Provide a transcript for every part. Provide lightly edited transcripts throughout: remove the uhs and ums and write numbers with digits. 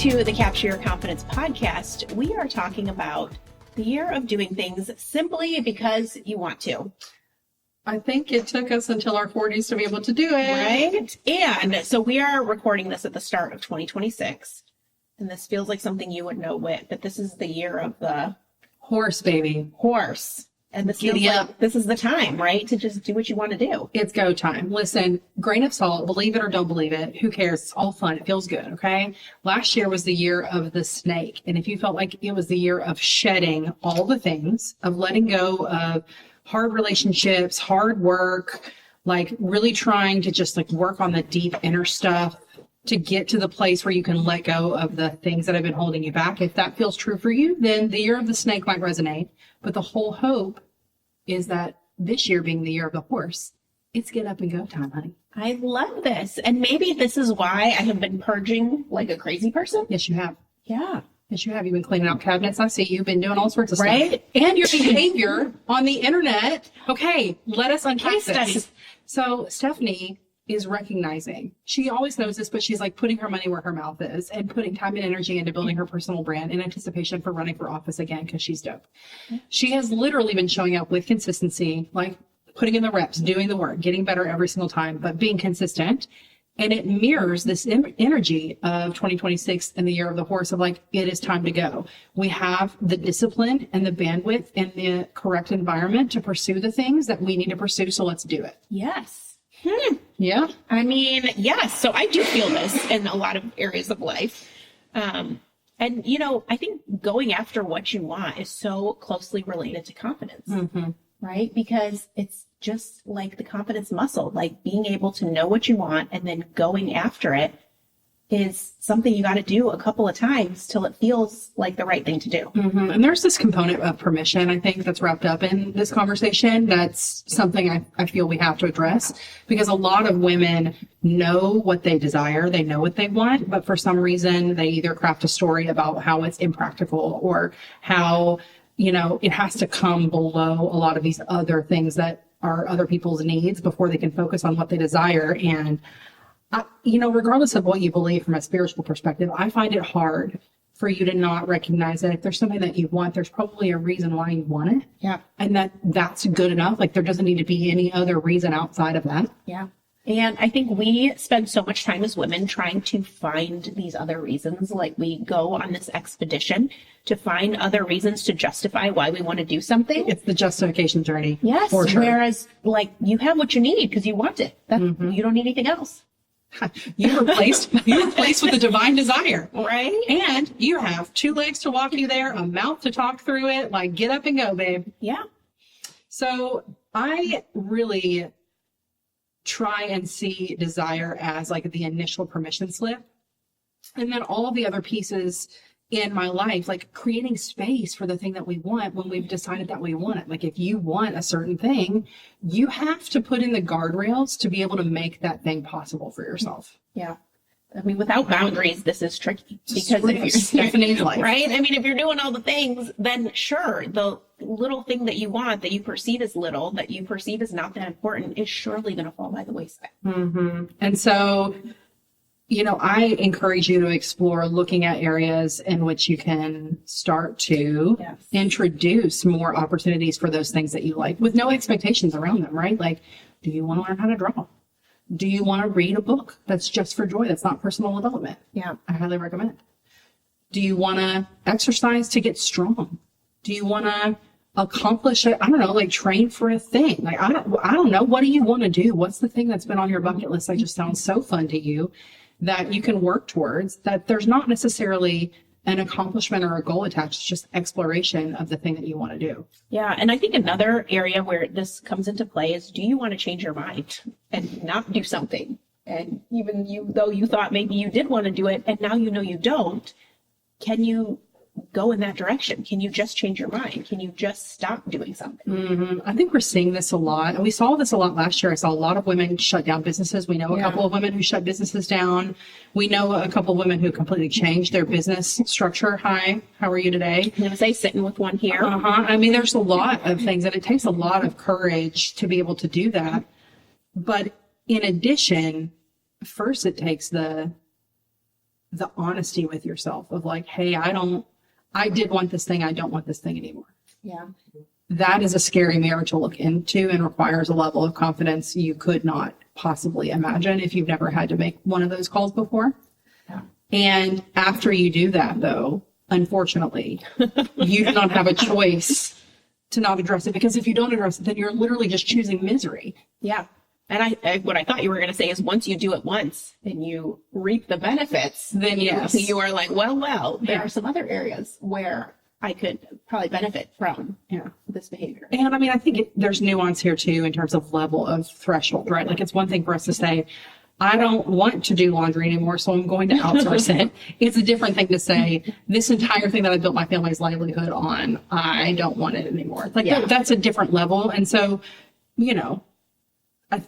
to the Capture Your Confidence podcast. We are talking about the year of doing things simply because you want to. I think it took us until our 40s to be able to do it. Right? And so we are recording this at the start of 2026. And this feels like something you would know with, but this is the year of the horse, baby. Horse. And this feels like this is the time, right? To just do what you want to do. It's go time. Listen, grain of salt, believe it or don't believe it. Who cares? It's all fun. It feels good. Okay. Last year was the year of the snake. And if you felt like it was the year of shedding all the things, of letting go of hard relationships, hard work, like really trying to just like work on the deep inner stuff to get to the place where you can let go of the things that have been holding you back. If that feels true for you, then the year of the snake might resonate. But the whole hope is that this year being the year of the horse, it's get up and go time, honey. I love this. And maybe this is why I have been purging like a crazy person. Yes, you have. Yeah. Yes, you have. You've been cleaning out cabinets. I see you've been doing all sorts of right? stuff. And your behavior on the internet. Okay, let us unpack this. So Stephanie is recognizing, she always knows this, but she's like putting her money where her mouth is and putting time and energy into building her personal brand in anticipation for running for office again because she's dope. She has literally been showing up with consistency, like putting in the reps, doing the work, getting better every single time, but being consistent. And it mirrors this energy of 2026 and the year of the horse of like, it is time to go. We have the discipline and the bandwidth and the correct environment to pursue the things that we need to pursue. So let's do it. Yes. Yeah. I mean, yes. So I do feel this in a lot of areas of life. And, you know, I think going after what you want is so closely related to confidence, right? Because it's just like the confidence muscle, like being able to know what you want and then going after it is something you got to do a couple of times till it feels like the right thing to do. And there's this component of permission, I think, that's wrapped up in this conversation. That's something I feel we have to address because a lot of women know what they desire. They know what they want, but for some reason they either craft a story about how it's impractical or how, you know, it has to come below a lot of these other things that are other people's needs before they can focus on what they desire. And you know, regardless of what you believe from a spiritual perspective, I find it hard for you to not recognize that if there's something that you want, there's probably a reason why you want it. Yeah. And that's good enough. Like there doesn't need to be any other reason outside of that. Yeah. And I think we spend so much time as women trying to find these other reasons. Like we go on this expedition to find other reasons to justify why we want to do something. It's the justification journey. Yes. For sure. Whereas like you have what you need because you want it. You don't need anything else. You're replaced with the divine desire. Right. And you have 2 legs to walk you there, a mouth to talk through it. Like get up and go, babe. Yeah. So I really try and see desire as like the initial permission slip. And then all the other pieces in my life, like creating space for the thing that we want when we've decided that we want it. Like if you want a certain thing, you have to put in the guardrails to be able to make that thing possible for yourself. Yeah. I mean, without boundaries, this is tricky because if you're Stephanie's life, right? I mean, if you're doing all the things, then sure, the little thing that you want that you perceive as little, that you perceive as not that important is surely going to fall by the wayside. And so, you know, I encourage you to explore looking at areas in which you can start to introduce more opportunities for those things that you like with no expectations around them, right? Like, do you want to learn how to draw? Do you want to read a book that's just for joy? That's not personal development. Yeah. I highly recommend. Do you want to exercise to get strong? Do you want to accomplish it? I don't know, like train for a thing. Like, I don't know. What do you want to do? What's the thing that's been on your bucket list that just sounds so fun to you that you can work towards, that there's not necessarily an accomplishment or a goal attached, it's just exploration of the thing that you want to do. Yeah. And I think another area where this comes into play is, do you want to change your mind and not do something? And even though you thought maybe you did want to do it and now you know you don't, can you go in that direction? Can you just change your mind? Can you just stop doing something? I think we're seeing this a lot. And we saw this a lot last year. I saw a lot of women shut down businesses. We know a couple of women who shut businesses down. We know a couple of women who completely changed their business structure. Hi, how are you today? I'm going to say sitting with one here. I mean, there's a lot of things, and it takes a lot of courage to be able to do that. But in addition, first it takes the the honesty with yourself of like, hey, I did want this thing. I don't want this thing anymore. Yeah. That is a scary mirror to look into and requires a level of confidence you could not possibly imagine if you've never had to make one of those calls before. Yeah. And after you do that, though, unfortunately, you do not have a choice to not address it, because if you don't address it, then you're literally just choosing misery. Yeah. And what I thought you were going to say is once you do it once and you reap the benefits, Then yes. you are like, well, there are some other areas where I could probably benefit from this behavior. And I mean, I think there's nuance here too in terms of level of threshold, right? Like it's one thing for us to say, I don't want to do laundry anymore, so I'm going to outsource it. It's a different thing to say, this entire thing that I built my family's livelihood on, I don't want it anymore. Like that's a different level. And so, you know,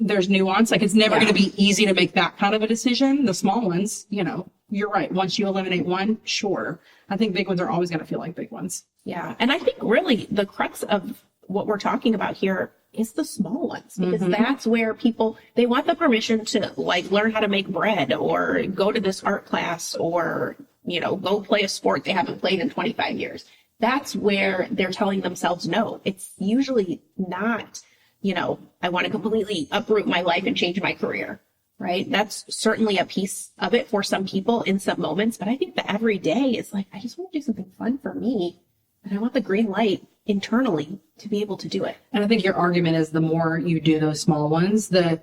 there's nuance. Like it's never going to be easy to make that kind of a decision. The small ones, you know, you're right. Once you eliminate one, sure. I think big ones are always going to feel like big ones. Yeah. And I think really the crux of what we're talking about here is the small ones, because that's where people, they want the permission to like learn how to make bread or go to this art class or, you know, go play a sport they haven't played in 25 years. That's where they're telling themselves no. It's usually not, you know, I want to completely uproot my life and change my career, right? That's certainly a piece of it for some people in some moments. But I think that every day is like, I just want to do something fun for me. And I want the green light internally to be able to do it. And I think your argument is the more you do those small ones, the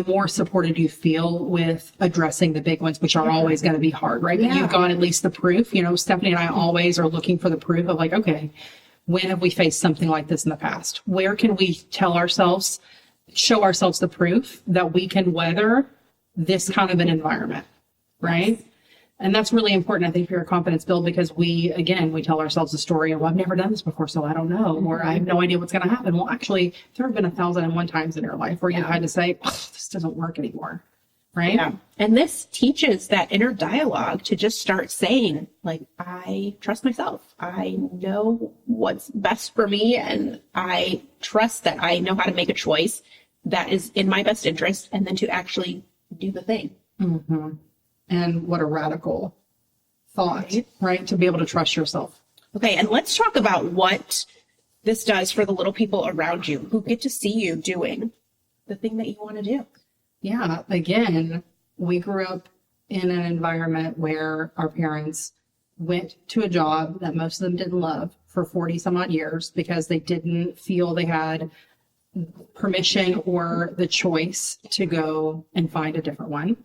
more supported you feel with addressing the big ones, which are always going to be hard, right? But you've got at least the proof. You know, Stephanie and I always are looking for the proof of like, okay, when have we faced something like this in the past? Where can we show ourselves the proof that we can weather this kind of an environment, right? And that's really important, I think, for your confidence build, because we tell ourselves a story of, well, I've never done this before, so I don't know, or I have no idea what's going to happen. Well, actually, there have been 1,001 times in your life where you've had to say, oh, this doesn't work anymore, right? Yeah. And this teaches that inner dialogue to just start saying, like, I trust myself. I know what's best for me, and I trust that I know how to make a choice that is in my best interest, and then to actually do the thing. Mm-hmm. And what a radical thought, right? To be able to trust yourself. Okay, and let's talk about what this does for the little people around you who get to see you doing the thing that you want to do. Yeah, again, we grew up in an environment where our parents went to a job that most of them didn't love for 40 some odd years because they didn't feel they had permission or the choice to go and find a different one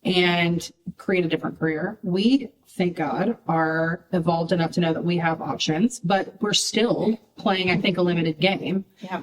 and create a different career. We, thank God, are evolved enough to know that we have options, but we're still playing, I think, a limited game. Yeah.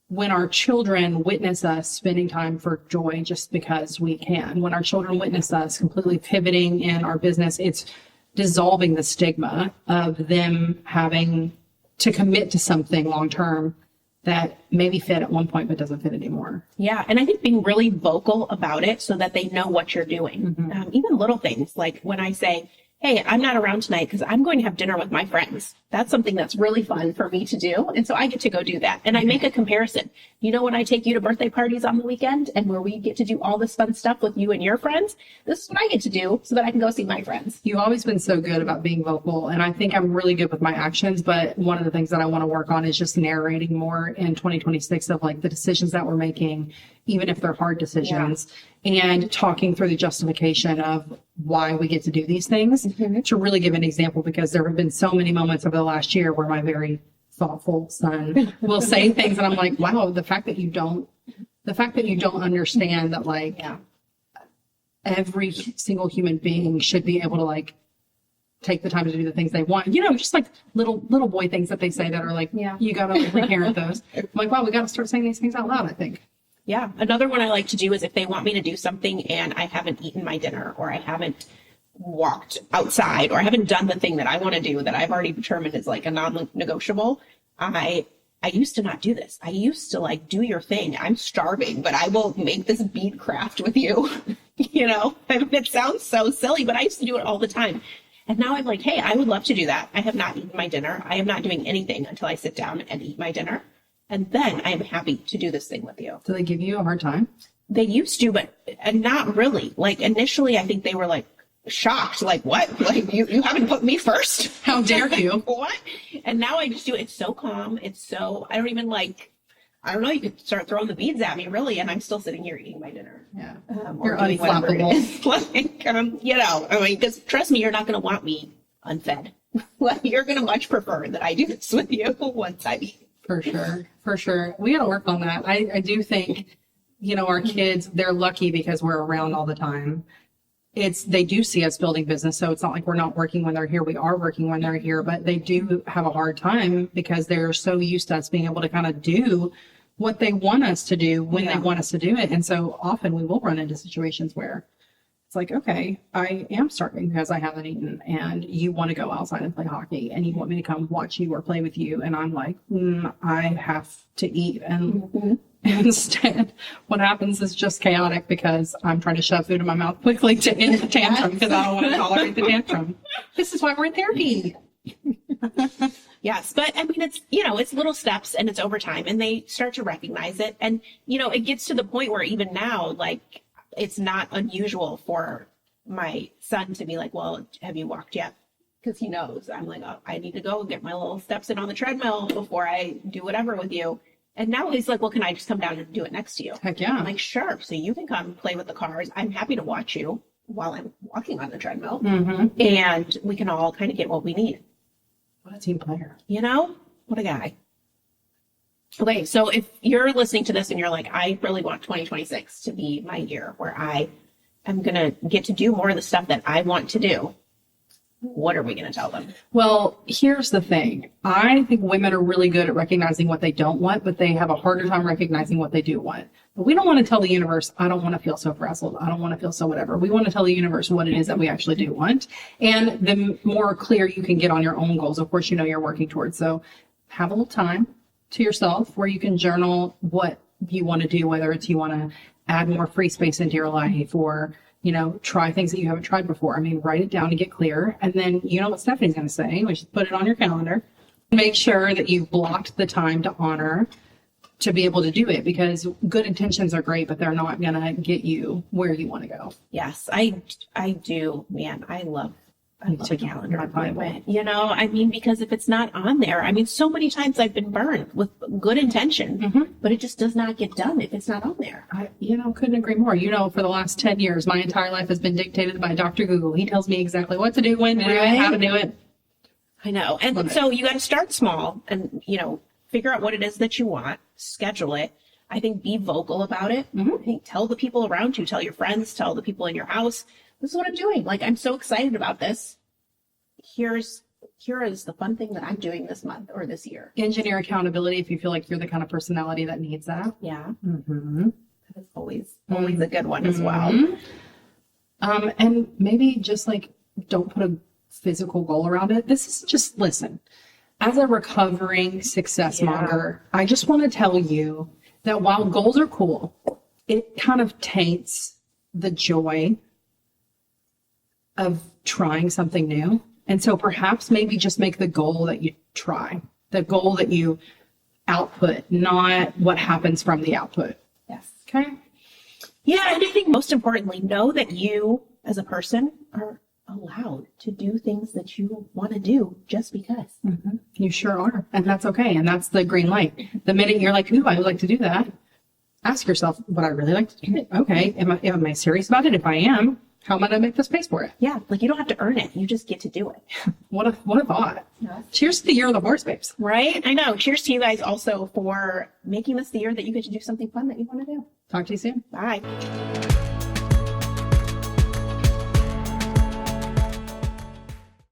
When our children witness us spending time for joy just because we can, when our children witness us completely pivoting in our business, it's dissolving the stigma of them having to commit to something long-term that maybe fit at one point but doesn't fit anymore. Yeah, and I think being really vocal about it so that they know what you're doing. Even little things, like when I say, hey, I'm not around tonight because I'm going to have dinner with my friends. That's something that's really fun for me to do. And so I get to go do that. And I make a comparison. You know, when I take you to birthday parties on the weekend and where we get to do all this fun stuff with you and your friends, this is what I get to do so that I can go see my friends. You've always been so good about being vocal. And I think I'm really good with my actions. But one of the things that I want to work on is just narrating more in 2026 of like the decisions that we're making, even if they're hard decisions, and talking through the justification of why we get to do these things to really give an example, because there have been so many moments over the last year where my very thoughtful son will say things and I'm like, wow, the fact that you don't understand that like every single human being should be able to like take the time to do the things they want, you know, just like little boy things that they say that are like, you gotta reparent those. I'm like, wow, we gotta start saying these things out loud, I think. Yeah. Another one I like to do is if they want me to do something and I haven't eaten my dinner, or I haven't walked outside, or I haven't done the thing that I want to do that I've already determined is like a non-negotiable. I used to not do this. I used to like, do your thing. I'm starving, but I will make this bead craft with you. You know, I mean, it sounds so silly, but I used to do it all the time. And now I'm like, hey, I would love to do that. I have not eaten my dinner. I am not doing anything until I sit down and eat my dinner. And then I am happy to do this thing with you. Do they give you a hard time? They used to, but not really. Like initially, I think they were like, shocked. Like, what? Like, you haven't put me first. How dare you? What? And now I just do it. It's so calm. It's so, I don't even like, I don't know, you could start throwing the beads at me, really, and I'm still sitting here eating my dinner. Yeah. Or You're doing whatever it unflappable. is. Like, you know, I mean, because trust me, you're not going to want me unfed. Like, you're going to much prefer that I do this with you once I've eaten. For sure. For sure. We got to work on that. I do think, you know, our kids, they're lucky because we're around all the time. They do see us building business. So it's not like we're not working when they're here. We are working when they're here, but they do have a hard time because they're so used to us being able to kind of do what they want us to do when they want us to do it. And so often we will run into situations where it's like, okay, I am starving because I haven't eaten, and you want to go outside and play hockey, and you want me to come watch you or play with you. And I'm like, I have to eat. And instead, what happens is just chaotic because I'm trying to shove food in my mouth quickly to end the tantrum because I don't want to tolerate the tantrum. This is why we're in therapy. Yes, but I mean, it's, you know, it's little steps and it's over time, and they start to recognize it. And, you know, it gets to the point where even now, like, it's not unusual for my son to be like, well, have you walked yet? Because he knows I'm like, oh, I need to go get my little steps in on the treadmill before I do whatever with you. And now he's like, well, can I just come down and do it next to you? Heck yeah. I'm like, sure. So you can come play with the cars. I'm happy to watch you while I'm walking on the treadmill. And we can all kind of get what we need. What a team player. You know, what a guy. Okay, so if you're listening to this and you're like, I really want 2026 to be my year where I am going to get to do more of the stuff that I want to do, what are we going to tell them? Well, here's the thing. I think women are really good at recognizing what they don't want, but they have a harder time recognizing what they do want. But we don't want to tell the universe, I don't want to feel so frazzled. I don't want to feel so whatever. We want to tell the universe what it is that we actually do want. And the more clear you can get on your own goals, of course, you know you're working towards. So have a little time to yourself where you can journal what you want to do, whether it's you want to add more free space into your life or, you know, try things that you haven't tried before. I mean, write it down to get clear. And then you know what Stephanie's going to say, which is put it on your calendar. Make sure that you've blocked the time to honor to be able to do it, because good intentions are great, but they're not going to get you where you want to go. Yes, I do. Man, I love a calendar My Bible. appointment. You know, I mean, because if it's not on there, I mean, so many times I've been burned with good intention, but it just does not get done if it's not on there. I, couldn't agree more. You know, for the last 10 years, my entire life has been dictated by Dr. Google. He tells me exactly what to do, when to do it, how to do it. I know. And so you got to start small and, you know, figure out what it is that you want, schedule it. I think be vocal about it. I think tell the people around you, tell your friends, tell the people in your house, this is what I'm doing. Like, I'm so excited about this. Here is the fun thing that I'm doing this month or this year. Engineer accountability if you feel like you're the kind of personality that needs that. Yeah. That's always a good one as well. And maybe just like, don't put a physical goal around it. This is just, listen, as a recovering success monger, I just want to tell you that while goals are cool, it kind of taints the joy of trying something new. And so perhaps maybe just make the goal that you try, the goal that you output, not what happens from the output. Yes. Okay. Yeah. And I think most importantly, know that you as a person are allowed to do things that you want to do just because. You sure are. And that's okay. And that's the green light. The minute you're like, ooh, I would like to do that, ask yourself, would I really like to do it? Okay. Am I serious about it? If I am, how am I going to make the space for it? Yeah. Like, you don't have to earn it. You just get to do it. What a thought. Yes. Cheers to the year of the horse, babes. Right? I know. Cheers to you guys also for making this the year that you get to do something fun that you want to do. Talk to you soon. Bye.